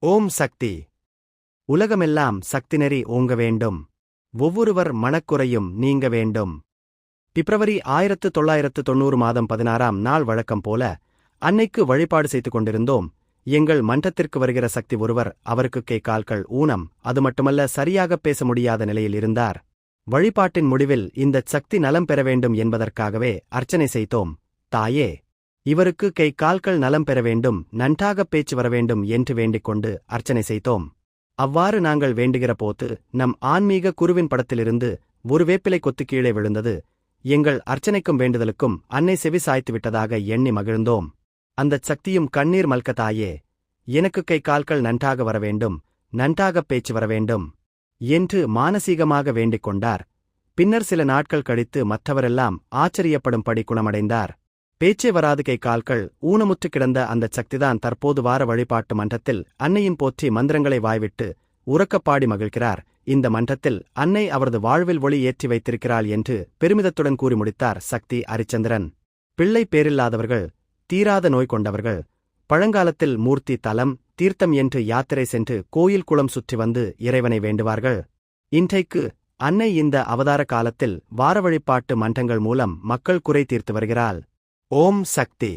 ஓம் சக்தி. உலகமெல்லாம் சக்திநெறி ஓங்க வேண்டும். ஒவ்வொருவர் மனக்குறையும் நீங்க வேண்டும். பிப்ரவரி 1990 மாதம் 16ஆம் நாள் வழக்கம் போல அன்னைக்கு வழிபாடு செய்து கொண்டிருந்தோம். எங்கள் மன்றத்திற்கு வருகிற சக்தி ஒருவர், அவருக்கு கை கால்கள் ஊனம், அது மட்டுமல்ல சரியாகப் பேச முடியாத நிலையில் இருந்தார். வழிபாட்டின் முடிவில் இந்தச் சக்தி நலம் பெற வேண்டும் என்பதற்காகவே அர்ச்சனை செய்தோம். தாயே, இவருக்கு கை கால்கள் நலம் பெற வேண்டும், நன்றாகப் பேச்சு வரவேண்டும் என்று வேண்டிக் கொண்டு அர்ச்சனை செய்தோம். அவ்வாறு நாங்கள் வேண்டுகிற போது நம் ஆன்மீக குருவின் படத்திலிருந்து ஒரு வேப்பிலை கொத்து கீழே விழுந்தது. எங்கள் அர்ச்சனைக்கும் வேண்டுதலுக்கும் அன்னை செவி சாய்த்து விட்டதாக எண்ணி மகிழ்ந்தோம். அந்தச் சக்தியும் கண்ணீர் மல்க, தாயே, எனக்கு கை கால்கள் நன்றாக வரவேண்டும், நன்றாகப் பேச்சு வரவேண்டும் என்று மானசீகமாக வேண்டிக் கொண்டார். பின்னர் சில நாட்கள் கழித்து மற்றவரெல்லாம் ஆச்சரியப்படும்படி குணமடைந்தார். பேச்சே வராது, கை கால்கள் ஊனமுற்று கிடந்த அந்தச் சக்திதான் தற்போது வார வழிபாட்டு மன்றத்தில் அன்னையின் போற்றி மந்திரங்களை வாய்விட்டு உரக்கப்பாடி மகிழ்கிறார். இந்த மன்றத்தில் அன்னை அவரது வாழ்வில் ஒளி ஏற்றி வைத்திருக்கிறாள் என்று பெருமிதத்துடன் கூறி முடித்தார் சக்தி அரிச்சந்திரன். பிள்ளை பேரில்லாதவர்கள், தீராத நோய் கொண்டவர்கள், பழங்காலத்தில் மூர்த்தி தலம் தீர்த்தம் என்று யாத்திரை சென்று கோயில் குளம் சுற்றி வந்து இறைவனை வேண்டுவார்கள். இன்றைக்கு அன்னை இந்த அவதார காலத்தில் வார வழிபாட்டு மன்றங்கள் மூலம் மக்கள் குறை தீர்த்து வருகிறாள். ஓம் சக்தி.